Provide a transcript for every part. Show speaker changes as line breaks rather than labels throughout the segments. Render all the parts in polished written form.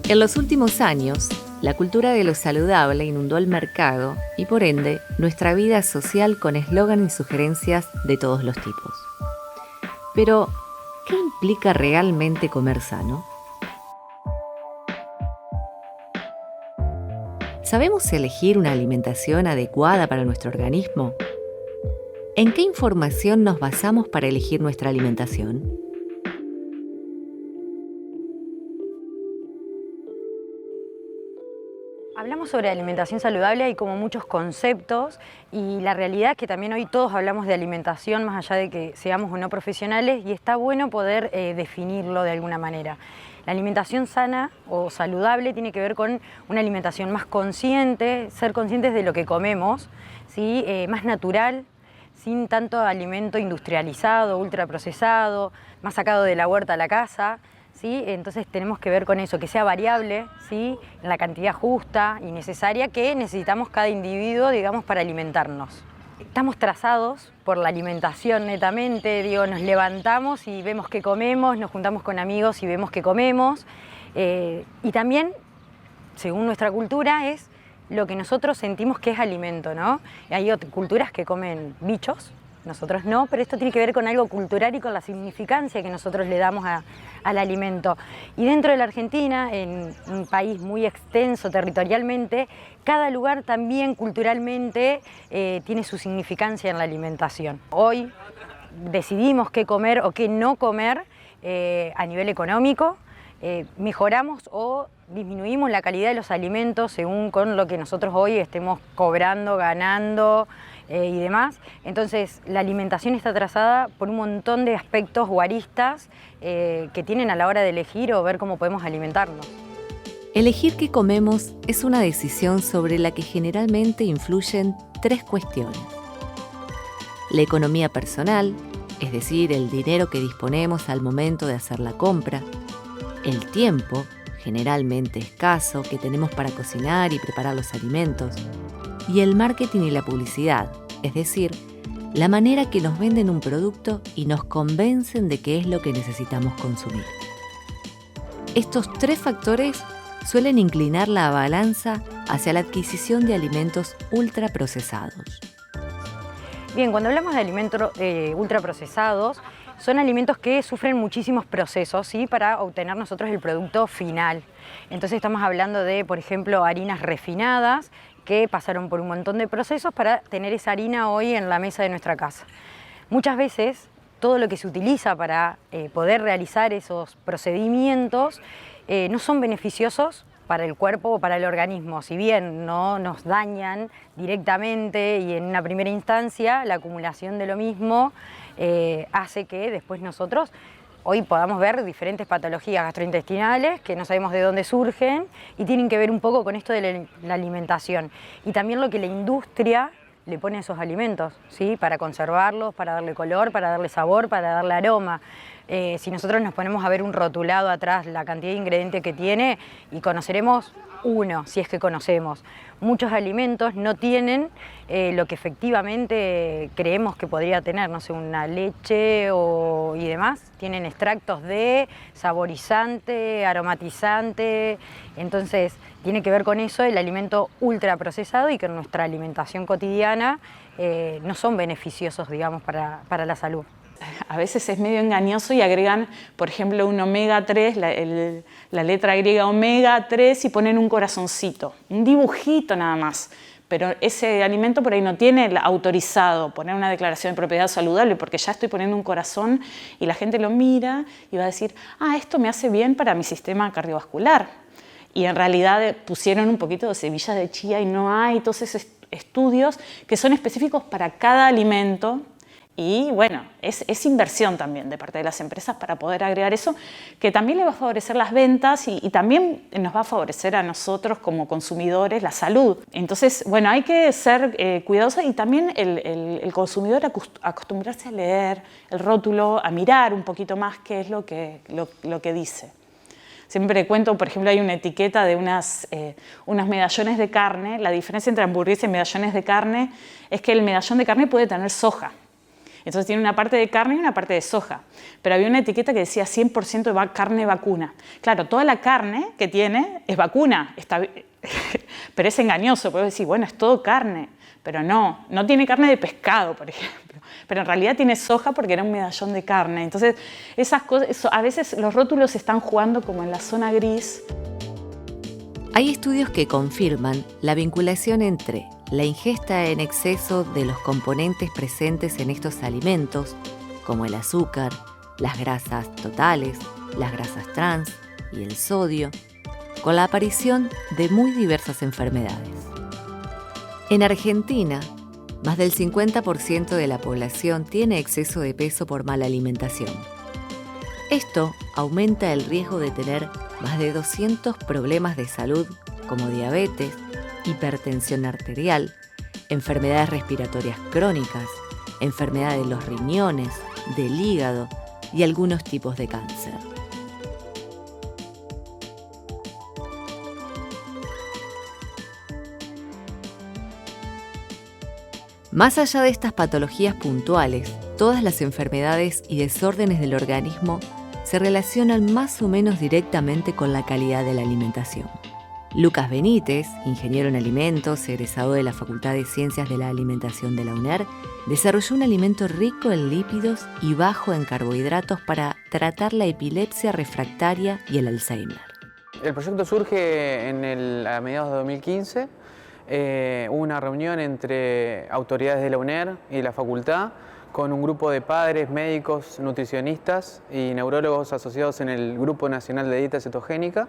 En los últimos años, la cultura de lo saludable inundó el mercado y, por ende, nuestra vida social con eslogan y sugerencias de todos los tipos. Pero, ¿qué implica realmente comer sano? ¿Sabemos elegir una alimentación adecuada para nuestro organismo? ¿En qué información nos basamos para elegir nuestra alimentación?
Hablamos sobre alimentación saludable, hay como muchos conceptos y la realidad es que también hoy todos hablamos de alimentación más allá de que seamos o no profesionales y está bueno poder definirlo de alguna manera. La alimentación sana o saludable tiene que ver con una alimentación más consciente, ser conscientes de lo que comemos, ¿sí? Más natural, sin tanto alimento industrializado, ultraprocesado, más sacado de la huerta a la casa. ¿Sí? Entonces tenemos que ver con eso, que sea variable, ¿sí? En la cantidad justa y necesaria que necesitamos cada individuo, digamos, para alimentarnos. Estamos trazados por la alimentación netamente, digo, nos levantamos y vemos qué comemos, nos juntamos con amigos y vemos qué comemos. Y también, según nuestra cultura, es lo que nosotros sentimos que es alimento, ¿no? Hay culturas que comen bichos, nosotros no, pero esto tiene que ver con algo cultural y con la significancia que nosotros le damos al alimento. Y dentro de la Argentina, en un país muy extenso territorialmente, cada lugar también culturalmente tiene su significancia en la alimentación. Hoy decidimos qué comer o qué no comer a nivel económico, mejoramos o disminuimos la calidad de los alimentos según con lo que nosotros hoy estemos cobrando, ganando y demás. Entonces la alimentación está trazada por un montón de aspectos o aristas que tienen a la hora de elegir o ver cómo podemos alimentarnos.
Elegir qué comemos es una decisión sobre la que generalmente influyen tres cuestiones. La economía personal, es decir, el dinero que disponemos al momento de hacer la compra. El tiempo, generalmente escaso, que tenemos para cocinar y preparar los alimentos. Y el marketing y la publicidad, es decir, la manera que nos venden un producto y nos convencen de que es lo que necesitamos consumir. Estos tres factores suelen inclinar la balanza hacia la adquisición de alimentos ultraprocesados.
Bien, cuando hablamos de alimentos ultraprocesados, son alimentos que sufren muchísimos procesos, ¿sí? Para obtener nosotros el producto final. Entonces estamos hablando de, por ejemplo, harinas refinadas que pasaron por un montón de procesos para tener esa harina hoy en la mesa de nuestra casa. Muchas veces todo lo que se utiliza para poder realizar esos procedimientos no son beneficiosos para el cuerpo o para el organismo. Si bien no nos dañan directamente y en una primera instancia, la acumulación de lo mismo hace que después nosotros hoy podamos ver diferentes patologías gastrointestinales que no sabemos de dónde surgen y tienen que ver un poco con esto de la alimentación y también lo que la industria le pone a esos alimentos, ¿sí? Para conservarlos, para darle color, para darle sabor, para darle aroma. Si nosotros nos ponemos a ver un rotulado atrás, la cantidad de ingredientes que tiene, y conoceremos uno, si es que conocemos. Muchos alimentos no tienen lo que efectivamente creemos que podría tener, no sé, una leche y demás. Tienen extractos de saborizante, aromatizante, entonces tiene que ver con eso el alimento ultraprocesado y que en nuestra alimentación cotidiana no son beneficiosos, digamos, para la salud.
A veces es medio engañoso y agregan, por ejemplo, un omega 3, la letra griega omega 3 y ponen un corazoncito, un dibujito nada más. Pero ese alimento por ahí no tiene autorizado poner una declaración de propiedad saludable porque ya estoy poniendo un corazón y la gente lo mira y va a decir, esto me hace bien para mi sistema cardiovascular. Y en realidad pusieron un poquito de semillas de chía y no hay todos esos estudios que son específicos para cada alimento. Y bueno, es inversión también de parte de las empresas para poder agregar eso, que también le va a favorecer las ventas y también nos va a favorecer a nosotros como consumidores la salud. Entonces, bueno, hay que ser cuidadosos y también el consumidor acostumbrarse a leer el rótulo, a mirar un poquito más qué es lo que dice. Siempre cuento, por ejemplo, hay una etiqueta de unos medallones de carne. La diferencia entre hamburguesa y medallones de carne es que el medallón de carne puede tener soja. Entonces tiene una parte de carne y una parte de soja. Pero había una etiqueta que decía 100% de carne vacuna. Claro, toda la carne que tiene es vacuna, pero es engañoso, puedes decir, bueno, es todo carne. Pero no tiene carne de pescado, por ejemplo. Pero en realidad tiene soja porque era un medallón de carne. Entonces, esas cosas, a veces los rótulos están jugando como en la zona gris.
Hay estudios que confirman la vinculación entre la ingesta en exceso de los componentes presentes en estos alimentos, como el azúcar, las grasas totales, las grasas trans y el sodio, con la aparición de muy diversas enfermedades. En Argentina, más del 50% de la población tiene exceso de peso por mala alimentación. Esto aumenta el riesgo de tener más de 200 problemas de salud como diabetes, hipertensión arterial, enfermedades respiratorias crónicas, enfermedades de los riñones, del hígado y algunos tipos de cáncer. Más allá de estas patologías puntuales, todas las enfermedades y desórdenes del organismo se relacionan más o menos directamente con la calidad de la alimentación. Lucas Benítez, ingeniero en alimentos, egresado de la Facultad de Ciencias de la Alimentación de la UNER, desarrolló un alimento rico en lípidos y bajo en carbohidratos para tratar la epilepsia refractaria y el Alzheimer.
El proyecto surge a mediados de 2015. Hubo una reunión entre autoridades de la UNER y la facultad con un grupo de padres, médicos, nutricionistas y neurólogos asociados en el Grupo Nacional de Dieta Cetogénica,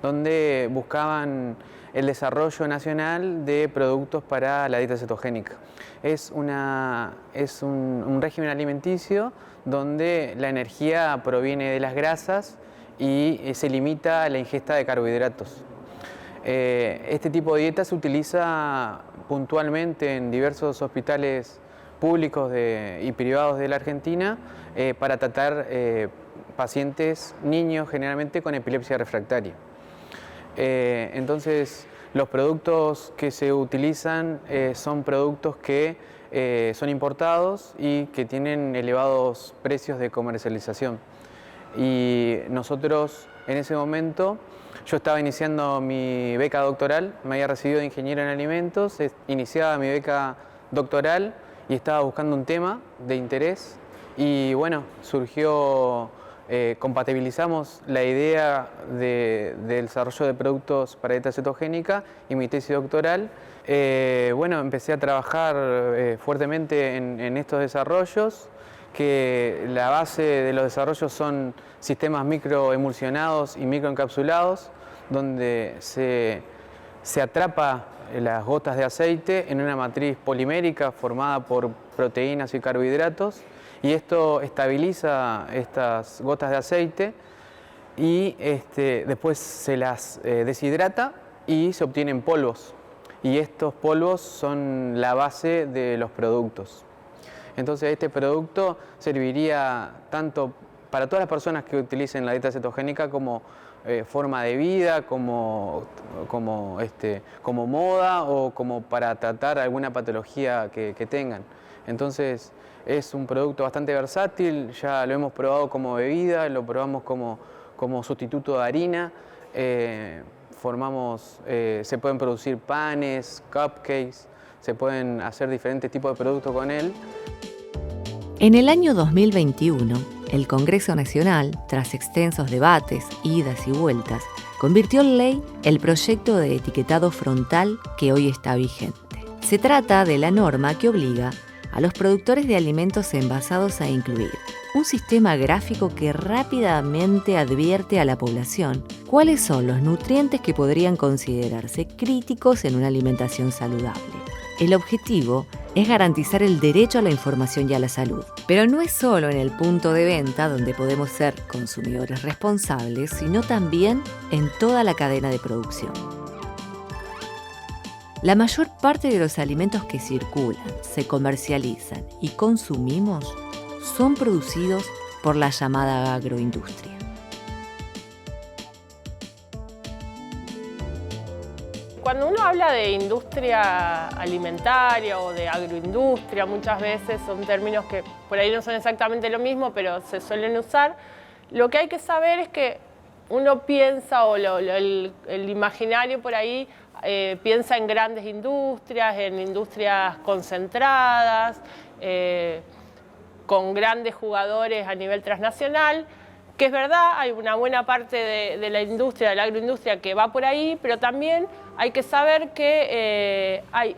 donde buscaban el desarrollo nacional de productos para la dieta cetogénica. Es un régimen alimenticio donde la energía proviene de las grasas y se limita a la ingesta de carbohidratos. Este tipo de dieta se utiliza puntualmente en diversos hospitales públicos y privados de la Argentina para tratar pacientes, niños generalmente con epilepsia refractaria. Entonces, los productos que se utilizan son productos que son importados y que tienen elevados precios de comercialización. Y nosotros en ese momento, yo estaba iniciando mi beca doctoral, me había recibido de ingeniero en alimentos, iniciaba mi beca doctoral y estaba buscando un tema de interés y bueno, compatibilizamos la idea del desarrollo de productos para dieta cetogénica y mi tesis doctoral. Empecé a trabajar fuertemente en estos desarrollos, que la base de los desarrollos son sistemas microemulsionados y microencapsulados, donde se atrapa las gotas de aceite en una matriz polimérica formada por proteínas y carbohidratos, y esto estabiliza estas gotas de aceite y después se las deshidrata y se obtienen polvos, y estos polvos son la base de los productos. Entonces este producto serviría tanto para todas las personas que utilicen la dieta cetogénica como forma de vida, como moda o como para tratar alguna patología que tengan. Entonces es un producto bastante versátil, ya lo hemos probado como bebida, lo probamos como sustituto de harina, se pueden producir panes, cupcakes, se pueden hacer diferentes tipos de productos con él.
En el año 2021, el Congreso Nacional, tras extensos debates, idas y vueltas, convirtió en ley el proyecto de etiquetado frontal que hoy está vigente. Se trata de la norma que obliga a los productores de alimentos envasados a incluir un sistema gráfico que rápidamente advierte a la población cuáles son los nutrientes que podrían considerarse críticos en una alimentación saludable. El objetivo es garantizar el derecho a la información y a la salud. Pero no es solo en el punto de venta donde podemos ser consumidores responsables, sino también en toda la cadena de producción. La mayor parte de los alimentos que circulan, se comercializan y consumimos son producidos por la llamada agroindustria.
Cuando uno habla de industria alimentaria o de agroindustria, muchas veces son términos que por ahí no son exactamente lo mismo, pero se suelen usar. Lo que hay que saber es que uno piensa, o el imaginario por ahí piensa en grandes industrias, en industrias concentradas, con grandes jugadores a nivel transnacional, que es verdad, hay una buena parte de la industria, de la agroindustria que va por ahí, pero también hay que saber que hay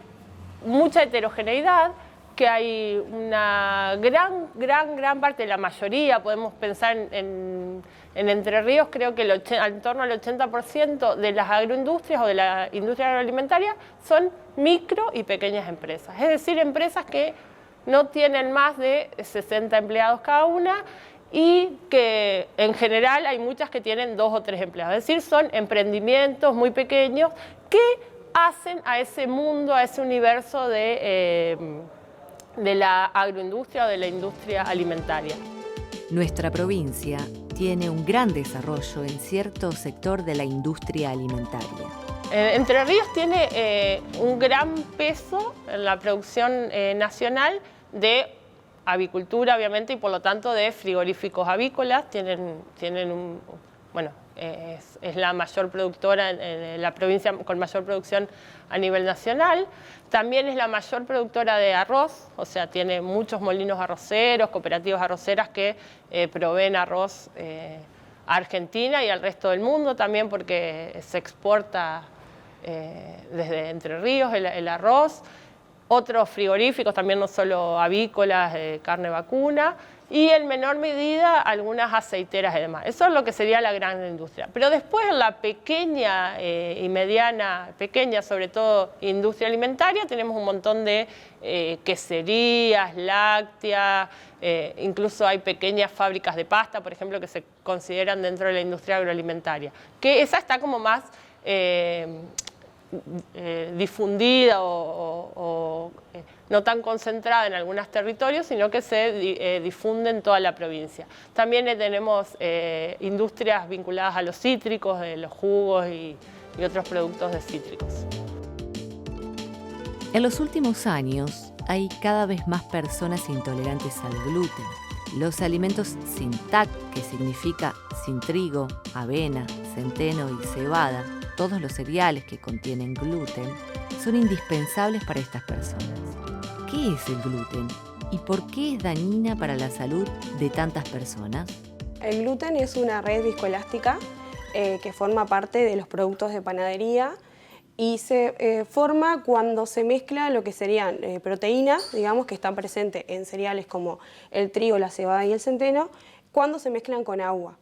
mucha heterogeneidad, que hay una gran parte, la mayoría, podemos pensar en Entre Ríos, creo que en torno al 80% de las agroindustrias o de la industria agroalimentaria son micro y pequeñas empresas, es decir, empresas que no tienen más de 60 empleados cada una, y que en general hay muchas que tienen 2 o 3 empleados, es decir, son emprendimientos muy pequeños que hacen a ese mundo, a ese universo de la agroindustria o de la industria alimentaria.
Nuestra provincia tiene un gran desarrollo en cierto sector de la industria alimentaria.
Entre Ríos tiene un gran peso en la producción nacional de avicultura, obviamente, y por lo tanto de frigoríficos avícolas. Es la mayor productora en la provincia con mayor producción a nivel nacional. También es la mayor productora de arroz, o sea, tiene muchos molinos arroceros, cooperativas arroceras que proveen arroz a Argentina y al resto del mundo también, porque se exporta desde Entre Ríos el arroz. Otros frigoríficos, también no solo avícolas, carne vacuna, y en menor medida algunas aceiteras y demás. Eso es lo que sería la gran industria. Pero después la pequeña y mediana, pequeña sobre todo industria alimentaria, tenemos un montón de queserías, lácteas, incluso hay pequeñas fábricas de pasta, por ejemplo, que se consideran dentro de la industria agroalimentaria, que esa está como más difundida o no tan concentrada en algunos territorios, sino que se difunde en toda la provincia. También tenemos industrias vinculadas a los cítricos, los jugos y otros productos de cítricos.
En los últimos años hay cada vez más personas intolerantes al gluten. Los alimentos sin TAC, que significa sin trigo, avena, centeno y cebada, todos los cereales que contienen gluten, son indispensables para estas personas. ¿Qué es el gluten y por qué es dañina para la salud de tantas personas?
El gluten es una red viscoelástica que forma parte de los productos de panadería y se forma cuando se mezcla lo que serían proteínas, digamos, que están presentes en cereales como el trigo, la cebada y el centeno, cuando se mezclan con agua.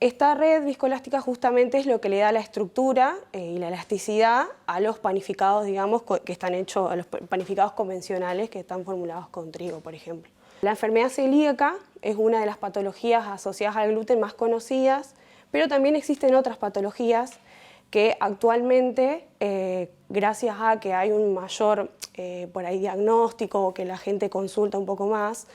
Esta red viscoelástica justamente es lo que le da la estructura y la elasticidad a los panificados, digamos, que están hechos, a los panificados convencionales que están formulados con trigo, por ejemplo. La enfermedad celíaca es una de las patologías asociadas al gluten más conocidas, pero también existen otras patologías que actualmente, gracias a que hay un mayor por ahí diagnóstico o que la gente consulta un poco más,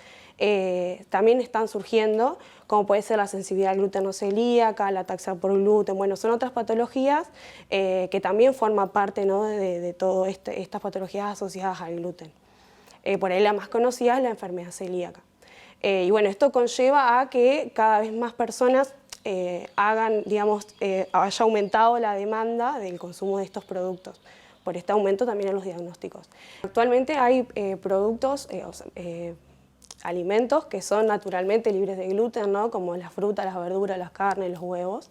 también están surgiendo, como puede ser la sensibilidad al gluten no celíaca, la ataxia por gluten. Bueno, son otras patologías que también forman parte, ¿no?, de todas estas patologías asociadas al gluten. Por ahí la más conocida es la enfermedad celíaca. Y bueno, esto conlleva a que cada vez más personas haya aumentado la demanda del consumo de estos productos, por este aumento también en los diagnósticos. Actualmente hay productos, alimentos que son naturalmente libres de gluten, ¿no?, como las frutas, las verduras, las carnes, los huevos.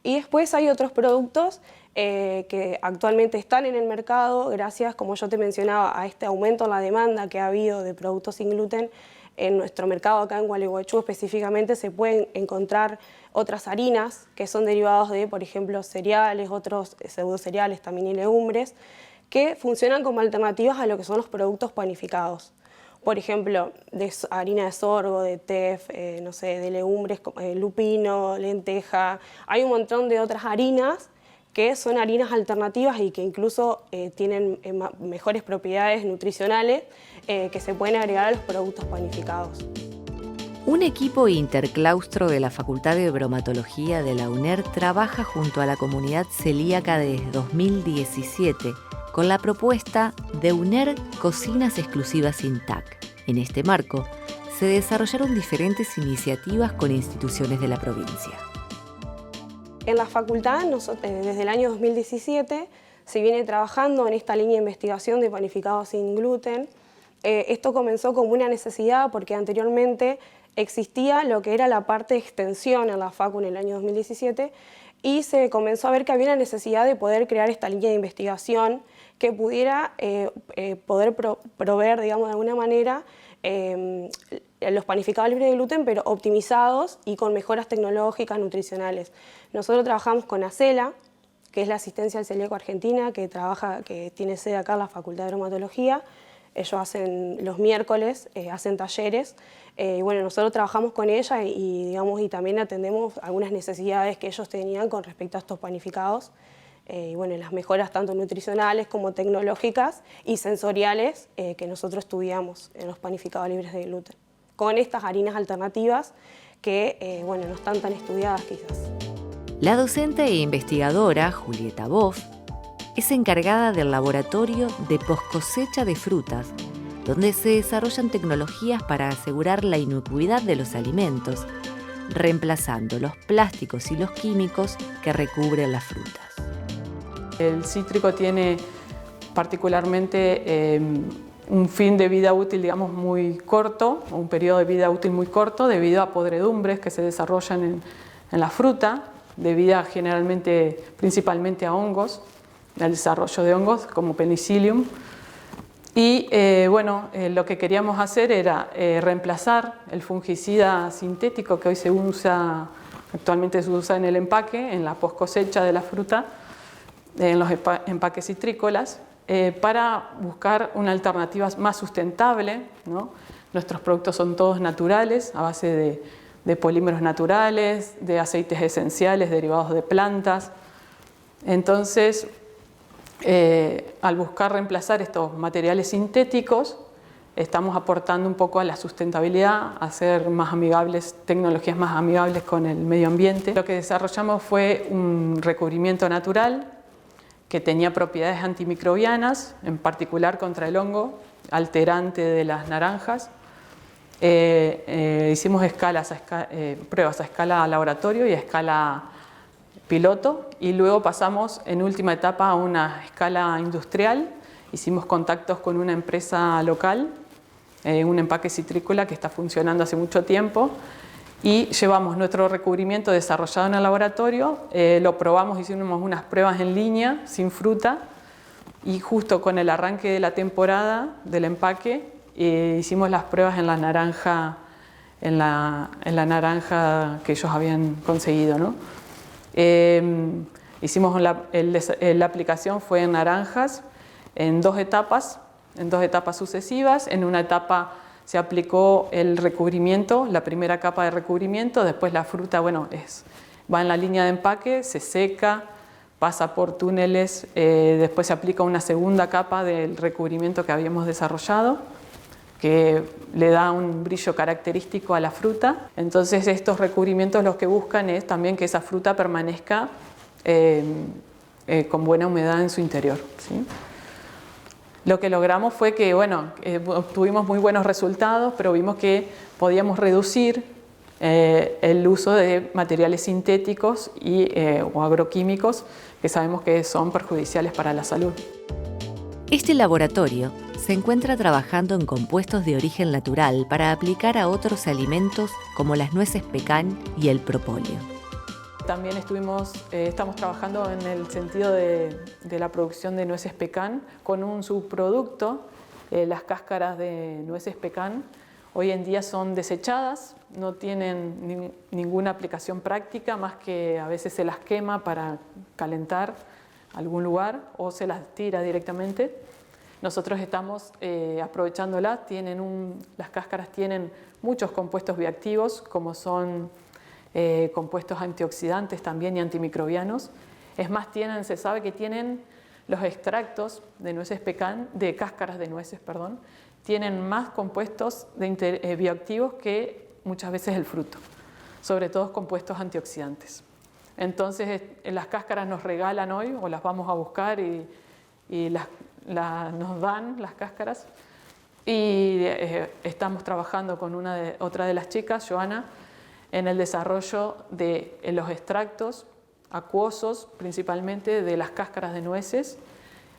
Y después hay otros productos que actualmente están en el mercado gracias, como yo te mencionaba, a este aumento en la demanda que ha habido de productos sin gluten. En nuestro mercado acá en Gualeguaychú específicamente se pueden encontrar otras harinas que son derivados de, por ejemplo, cereales, otros pseudocereales también y legumbres, que funcionan como alternativas a lo que son los productos panificados. Por ejemplo, de harina de sorgo, de tef, no sé, de legumbres, lupino, lenteja. Hay un montón de otras harinas que son harinas alternativas y que incluso tienen mejores propiedades nutricionales que se pueden agregar a los productos panificados.
Un equipo interclaustro de la Facultad de Bromatología de la UNER trabaja junto a la comunidad celíaca desde 2017 con la propuesta de UNER Cocinas Exclusivas INTAC. En este marco, se desarrollaron diferentes iniciativas con instituciones de la provincia.
En la facultad, desde el año 2017, se viene trabajando en esta línea de investigación de panificados sin gluten. Esto comenzó como una necesidad porque anteriormente existía lo que era la parte de extensión en la facu en el año 2017 y se comenzó a ver que había una necesidad de poder crear esta línea de investigación que pudiera proveer, digamos, de alguna manera los panificados libres de gluten, pero optimizados y con mejoras tecnológicas, nutricionales. Nosotros trabajamos con ACELA, que es la Asistencia al Celíaco Argentina, que tiene sede acá en la Facultad de Bromatología. Ellos hacen los miércoles, hacen talleres. Y bueno, nosotros trabajamos con ella y también atendemos algunas necesidades que ellos tenían con respecto a estos panificados. Y bueno, las mejoras tanto nutricionales como tecnológicas y sensoriales que nosotros estudiamos en los panificados libres de gluten, con estas harinas alternativas que no están tan estudiadas quizás.
La docente e investigadora Julieta Boff es encargada del laboratorio de poscosecha de frutas, donde se desarrollan tecnologías para asegurar la inocuidad de los alimentos, reemplazando los plásticos y los químicos que recubren las frutas.
El cítrico tiene particularmente un fin de vida útil, digamos, muy corto, un periodo de vida útil muy corto, debido a podredumbres que se desarrollan en la fruta, debido generalmente, principalmente a hongos, al desarrollo de hongos como Penicillium. Y lo que queríamos hacer era reemplazar el fungicida sintético que hoy actualmente se usa en el empaque, en la poscosecha de la fruta, en los empaques citrícolas, para buscar una alternativa más sustentable, ¿no? Nuestros productos son todos naturales, a base de polímeros naturales, de aceites esenciales derivados de plantas. Entonces, al buscar reemplazar estos materiales sintéticos, estamos aportando un poco a la sustentabilidad, a hacer más amigables, tecnologías más amigables con el medio ambiente. Lo que desarrollamos fue un recubrimiento natural que tenía propiedades antimicrobianas, en particular contra el hongo, alterante de las naranjas. Hicimos pruebas a escala laboratorio y a escala piloto, y luego pasamos en última etapa a una escala industrial. Hicimos contactos con una empresa local, un empaque citrícola que está funcionando hace mucho tiempo, y llevamos nuestro recubrimiento desarrollado en el laboratorio, lo probamos, hicimos unas pruebas en línea, sin fruta, y justo con el arranque de la temporada del empaque, hicimos las pruebas en la naranja, en la naranja que ellos habían conseguido, ¿no? Hicimos la aplicación fue en naranjas, en dos etapas sucesivas. En una etapa se aplicó el recubrimiento, la primera capa de recubrimiento, después la fruta va en la línea de empaque, se seca, pasa por túneles, después se aplica una segunda capa del recubrimiento que habíamos desarrollado, que le da un brillo característico a la fruta. Entonces estos recubrimientos lo que buscan es también que esa fruta permanezca con buena humedad en su interior, ¿sí? Lo que logramos fue que obtuvimos muy buenos resultados, pero vimos que podíamos reducir el uso de materiales sintéticos o agroquímicos que sabemos que son perjudiciales para la salud.
Este laboratorio se encuentra trabajando en compuestos de origen natural para aplicar a otros alimentos como las nueces pecan y el propóleo.
También estamos trabajando en el sentido de la producción de nueces pecan con un subproducto. Las cáscaras de nueces pecan hoy en día son desechadas, no tienen ninguna aplicación práctica, más que a veces se las quema para calentar algún lugar o se las tira directamente. Nosotros estamos aprovechándolas. Las cáscaras tienen muchos compuestos bioactivos, como son compuestos antioxidantes también y antimicrobianos. Es más, se sabe que tienen los extractos de nueces pecan, de cáscaras de nueces, tienen más compuestos bioactivos que muchas veces el fruto, sobre todo compuestos antioxidantes. Entonces las cáscaras nos regalan hoy, o las vamos a buscar y nos dan las cáscaras. Y estamos trabajando con otra de las chicas, Joana, en el desarrollo de los extractos acuosos, principalmente de las cáscaras de nueces,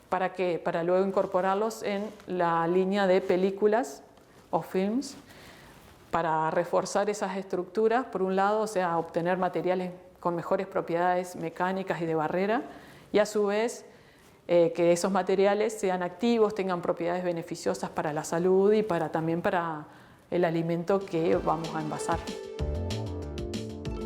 para luego incorporarlos en la línea de películas o films, para reforzar esas estructuras, por un lado, o sea, obtener materiales con mejores propiedades mecánicas y de barrera, y a su vez que esos materiales sean activos, tengan propiedades beneficiosas para la salud y también para el alimento que vamos a envasar.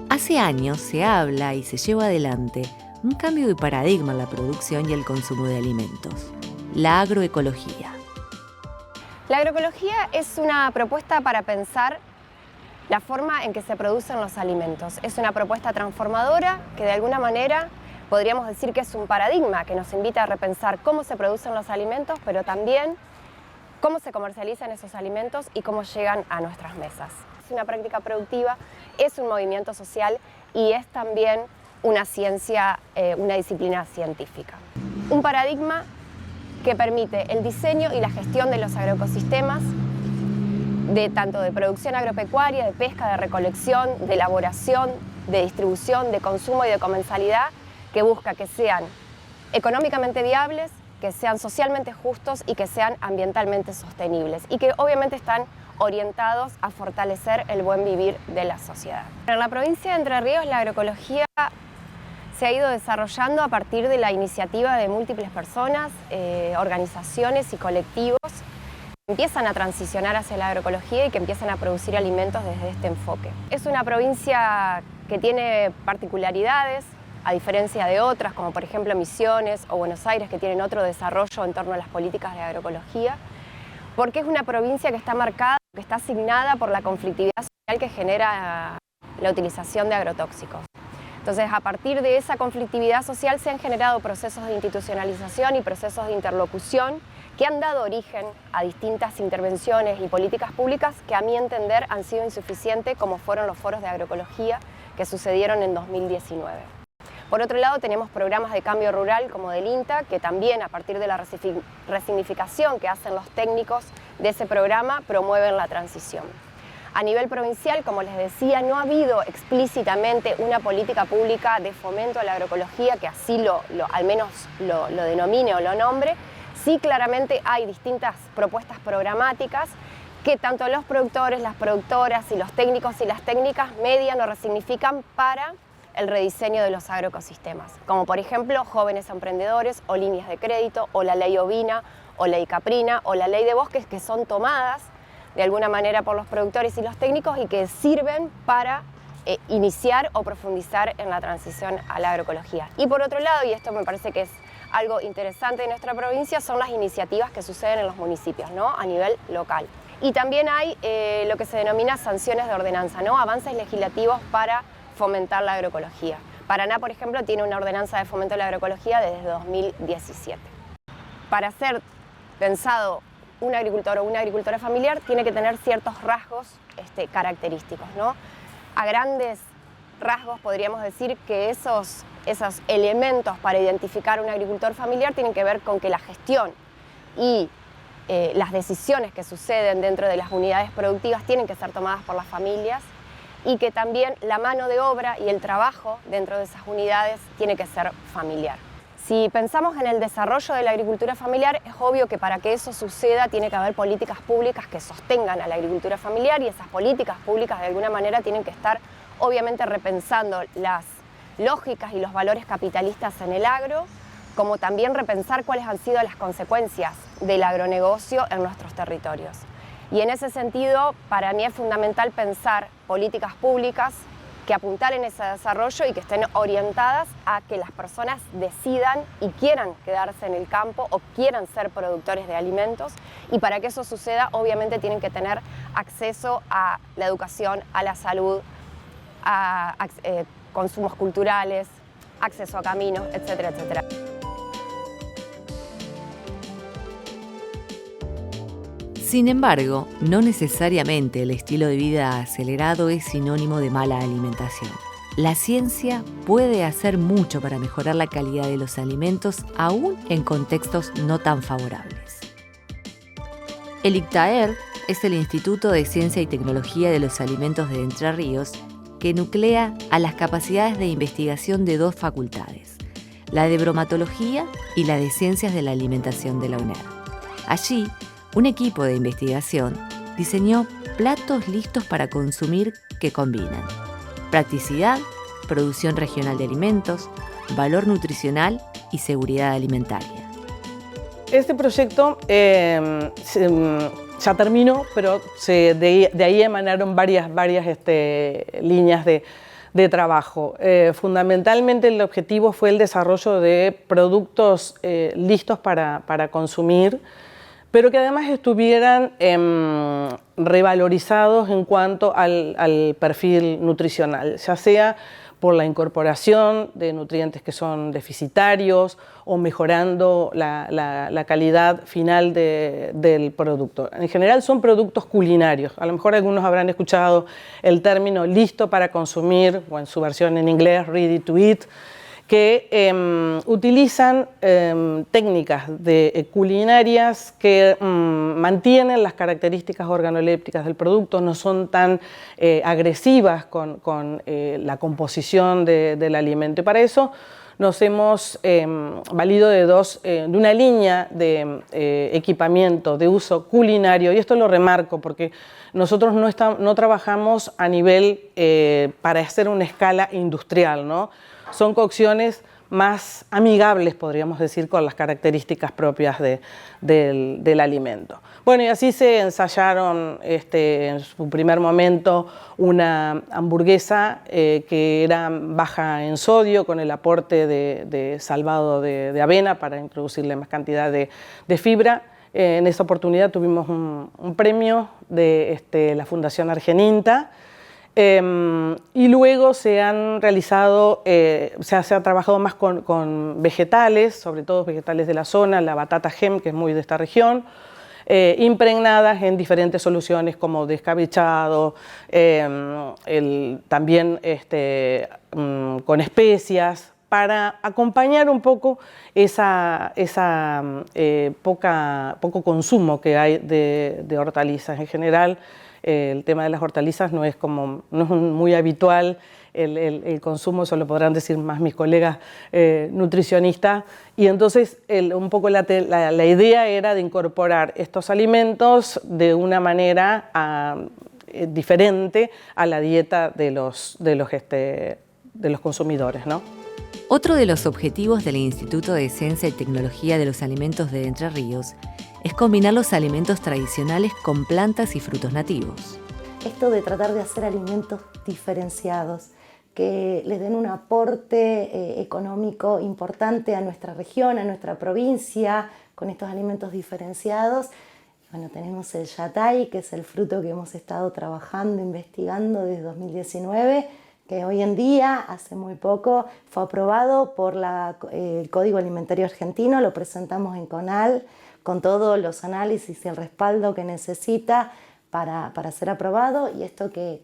Hace años se habla y se lleva adelante un cambio de paradigma en la producción y el consumo de alimentos: la agroecología.
La agroecología es una propuesta para pensar la forma en que se producen los alimentos. Es una propuesta transformadora que de alguna manera podríamos decir que es un paradigma que nos invita a repensar cómo se producen los alimentos, pero también cómo se comercializan esos alimentos y cómo llegan a nuestras mesas. Es una práctica productiva, es un movimiento social y es también una ciencia, una disciplina científica. Un paradigma que permite el diseño y la gestión de los agroecosistemas, tanto de producción agropecuaria, de pesca, de recolección, de elaboración, de distribución, de consumo y de comercialidad, que busca que sean económicamente viables, que sean socialmente justos y que sean ambientalmente sostenibles, y que obviamente están orientados a fortalecer el buen vivir de la sociedad. En la provincia de Entre Ríos, la agroecología se ha ido desarrollando a partir de la iniciativa de múltiples personas, organizaciones y colectivos que empiezan a transicionar hacia la agroecología y que empiezan a producir alimentos desde este enfoque. Es una provincia que tiene particularidades, a diferencia de otras, como por ejemplo Misiones o Buenos Aires, que tienen otro desarrollo en torno a las políticas de agroecología, porque es una provincia que está marcada, que está asignada por la conflictividad social que genera la utilización de agrotóxicos. Entonces, a partir de esa conflictividad social se han generado procesos de institucionalización y procesos de interlocución que han dado origen a distintas intervenciones y políticas públicas que, a mi entender, han sido insuficientes, como fueron los foros de agroecología que sucedieron en 2019. Por otro lado, tenemos programas de cambio rural como del INTA, que también, a partir de la resignificación que hacen los técnicos de ese programa, promueven la transición. A nivel provincial, como les decía, no ha habido explícitamente una política pública de fomento a la agroecología que así al menos lo denomine o lo nombre. Sí, claramente hay distintas propuestas programáticas que tanto los productores, las productoras y los técnicos y las técnicas median o resignifican para el rediseño de los agroecosistemas, como por ejemplo jóvenes emprendedores o líneas de crédito, o la ley ovina, o ley caprina, o la ley de bosques, que son tomadas de alguna manera por los productores y los técnicos y que sirven para iniciar o profundizar en la transición a la agroecología. Y por otro lado, y esto me parece que es algo interesante de nuestra provincia, son las iniciativas que suceden en los municipios, ¿no? A nivel local. Y también hay lo que se denomina sanciones de ordenanza, ¿no? Avances legislativos para fomentar la agroecología. Paraná, por ejemplo, tiene una ordenanza de fomento de la agroecología desde 2017. Para ser pensado un agricultor o una agricultora familiar, tiene que tener ciertos rasgos característicos, ¿no? A grandes rasgos podríamos decir que esos elementos para identificar un agricultor familiar tienen que ver con que la gestión y las decisiones que suceden dentro de las unidades productivas tienen que ser tomadas por las familias, y que también la mano de obra y el trabajo dentro de esas unidades tiene que ser familiar. Si pensamos en el desarrollo de la agricultura familiar, es obvio que para que eso suceda tiene que haber políticas públicas que sostengan a la agricultura familiar, y esas políticas públicas de alguna manera tienen que estar obviamente repensando las lógicas y los valores capitalistas en el agro, como también repensar cuáles han sido las consecuencias del agronegocio en nuestros territorios. Y en ese sentido, para mí es fundamental pensar políticas públicas que apuntalen ese desarrollo y que estén orientadas a que las personas decidan y quieran quedarse en el campo o quieran ser productores de alimentos. Y para que eso suceda, obviamente tienen que tener acceso a la educación, a la salud, a consumos culturales, acceso a caminos, etcétera, etcétera.
Sin embargo, no necesariamente el estilo de vida acelerado es sinónimo de mala alimentación. La ciencia puede hacer mucho para mejorar la calidad de los alimentos, aún en contextos no tan favorables. El ICTAER es el Instituto de Ciencia y Tecnología de los Alimentos de Entre Ríos, que nuclea a las capacidades de investigación de dos facultades, la de bromatología y la de ciencias de la alimentación de la UNER. Allí, un equipo de investigación diseñó platos listos para consumir que combinan practicidad, producción regional de alimentos, valor nutricional y seguridad alimentaria.
Este proyecto ya terminó, pero de ahí emanaron varias líneas de trabajo. Fundamentalmente el objetivo fue el desarrollo de productos listos para consumir, pero que además estuvieran revalorizados en cuanto al perfil nutricional, ya sea por la incorporación de nutrientes que son deficitarios o mejorando la calidad final del producto. En general son productos culinarios. A lo mejor algunos habrán escuchado el término listo para consumir, o en su versión en inglés, ready to eat, que utilizan técnicas culinarias que mantienen las características organolépticas del producto, no son tan agresivas con la composición del alimento. Y para eso nos hemos valido de una línea de equipamiento de uso culinario, y esto lo remarco porque nosotros no trabajamos a nivel para hacer una escala industrial, ¿no? Son cocciones más amigables, podríamos decir, con las características propias del alimento. Bueno, y así se ensayaron en su primer momento una hamburguesa que era baja en sodio, con el aporte de salvado de avena para introducirle más cantidad de fibra. En esa oportunidad tuvimos un premio de la Fundación Argeninta. Y luego se han realizado, se ha trabajado más con vegetales, sobre todo vegetales de la zona, la batata gem, que es muy de esta región, impregnadas en diferentes soluciones como descabechado, también con especias, para acompañar un poco poco consumo que hay de hortalizas en general. El tema de las hortalizas no es muy habitual el consumo, eso lo podrán decir más mis colegas nutricionistas, y entonces un poco la idea era de incorporar estos alimentos de una manera diferente a la dieta de los consumidores, ¿no?
Otro de los objetivos del Instituto de Ciencia y Tecnología de los Alimentos de Entre Ríos es combinar los alimentos tradicionales con plantas y frutos nativos.
Esto de tratar de hacer alimentos diferenciados, que les den un aporte económico importante a nuestra región, a nuestra provincia, con estos alimentos diferenciados. Bueno, tenemos el yatay, que es el fruto que hemos estado trabajando, investigando desde 2019, que hoy en día, hace muy poco, fue aprobado por el Código Alimentario Argentino, lo presentamos en CONAL, con todos los análisis y el respaldo que necesita para ser aprobado, y esto que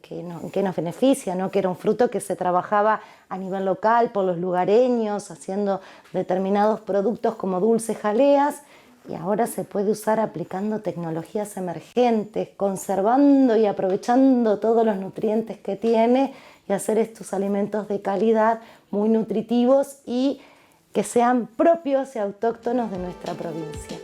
nos beneficia, ¿no? Que era un fruto que se trabajaba a nivel local por los lugareños, haciendo determinados productos como dulces, jaleas, y ahora se puede usar aplicando tecnologías emergentes, conservando y aprovechando todos los nutrientes que tiene, y hacer estos alimentos de calidad, muy nutritivos y que sean propios y autóctonos de nuestra provincia.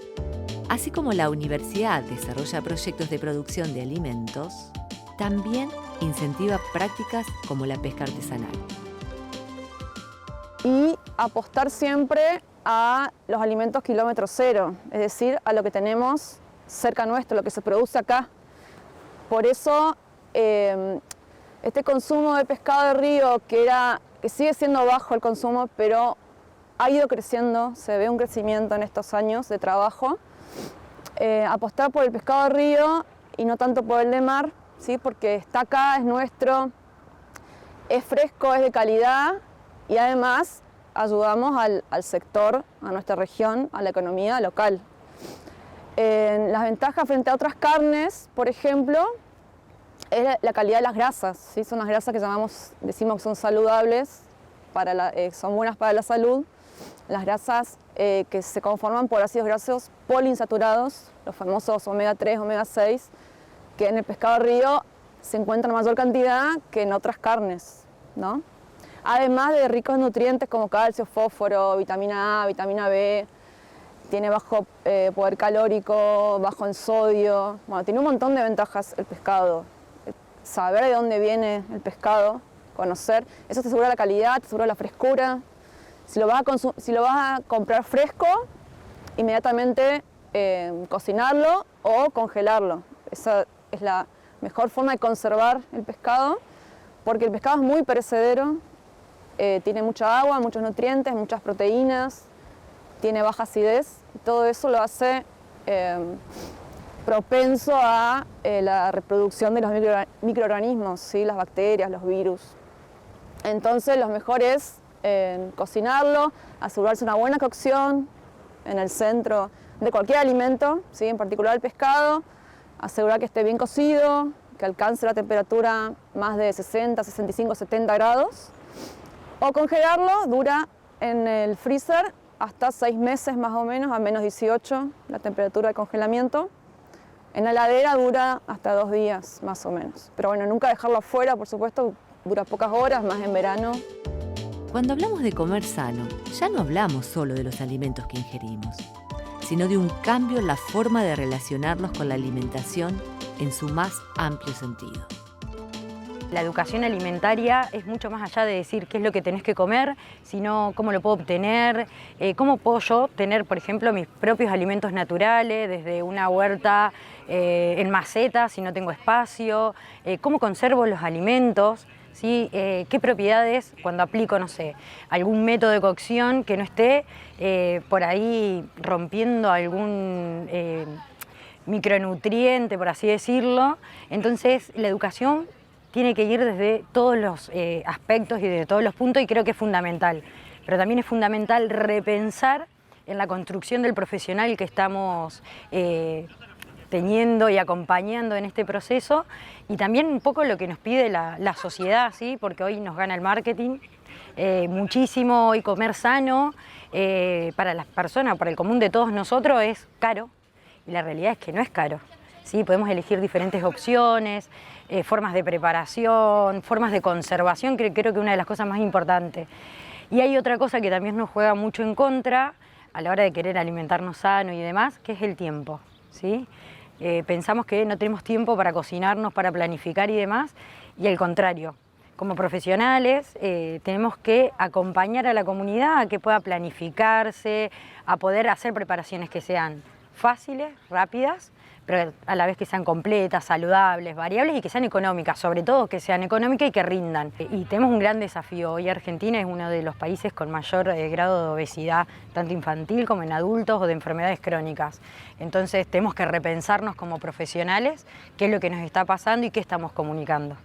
Así como la universidad desarrolla proyectos de producción de alimentos, también incentiva prácticas como la pesca artesanal.
Y apostar siempre a los alimentos kilómetro cero, es decir, a lo que tenemos cerca nuestro, lo que se produce acá. Por eso este consumo de pescado de río, que sigue siendo bajo el consumo, pero ha ido creciendo, se ve un crecimiento en estos años de trabajo. Apostar por el pescado de río y no tanto por el de mar, ¿sí? Porque está acá, es nuestro, es fresco, es de calidad, y además ayudamos al sector, a nuestra región, a la economía local. Las ventajas frente a otras carnes, por ejemplo, es la calidad de las grasas, ¿sí? Son las grasas que decimos que son saludables, son buenas para la salud. Las grasas que se conforman por ácidos grasos poliinsaturados, los famosos omega 3, omega 6, que en el pescado río se encuentra en mayor cantidad que en otras carnes, ¿no? Además de ricos nutrientes como calcio, fósforo, vitamina A, vitamina B, tiene bajo poder calórico, bajo en sodio, bueno, tiene un montón de ventajas el pescado. Saber de dónde viene el pescado, conocer, eso te asegura la calidad, te asegura la frescura. Si lo vas a comprar fresco, inmediatamente cocinarlo o congelarlo. Esa es la mejor forma de conservar el pescado, porque el pescado es muy perecedero, tiene mucha agua, muchos nutrientes, muchas proteínas, tiene baja acidez, y todo eso lo hace propenso a la reproducción de los microorganismos, ¿sí? Las bacterias, los virus. Entonces lo mejor es cocinarlo, asegurarse una buena cocción en el centro de cualquier alimento, ¿sí? En particular el pescado, asegurar que esté bien cocido, que alcance la temperatura más de 60, 65, 70 grados, o congelarlo, dura en el freezer hasta 6 meses más o menos, a menos 18 la temperatura de congelamiento. En la heladera dura hasta 2 días más o menos, pero bueno, nunca dejarlo afuera, por supuesto, dura pocas horas, más en verano.
Cuando hablamos de comer sano, ya no hablamos solo de los alimentos que ingerimos, sino de un cambio en la forma de relacionarnos con la alimentación en su más amplio sentido.
La educación alimentaria es mucho más allá de decir qué es lo que tenés que comer, sino cómo lo puedo obtener, cómo puedo yo tener, por ejemplo, mis propios alimentos naturales, desde una huerta en maceta si no tengo espacio, cómo conservo los alimentos, ¿sí? Qué propiedades cuando aplico, no sé, algún método de cocción que no esté por ahí rompiendo algún micronutriente, por así decirlo. Entonces la educación tiene que ir desde todos los aspectos y desde todos los puntos, y creo que es fundamental. Pero también es fundamental repensar en la construcción del profesional que estamos teniendo y acompañando en este proceso, y también un poco lo que nos pide la sociedad, ¿sí? Porque hoy nos gana el marketing muchísimo, hoy comer sano para las personas, para el común de todos nosotros es caro, y la realidad es que no es caro. ¿Sí? Podemos elegir diferentes opciones, formas de preparación, formas de conservación, que creo que es una de las cosas más importantes. Y hay otra cosa que también nos juega mucho en contra a la hora de querer alimentarnos sano y demás, que es el tiempo, ¿sí? Pensamos que no tenemos tiempo para cocinarnos, para planificar y demás, y al contrario, como profesionales tenemos que acompañar a la comunidad a que pueda planificarse, a poder hacer preparaciones que sean fáciles, rápidas, pero a la vez que sean completas, saludables, variables y que sean económicas, sobre todo que sean económicas y que rindan. Y tenemos un gran desafío. Hoy Argentina es uno de los países con mayor grado de obesidad, tanto infantil como en adultos o de enfermedades crónicas. Entonces tenemos que repensarnos como profesionales qué es lo que nos está pasando y qué estamos comunicando.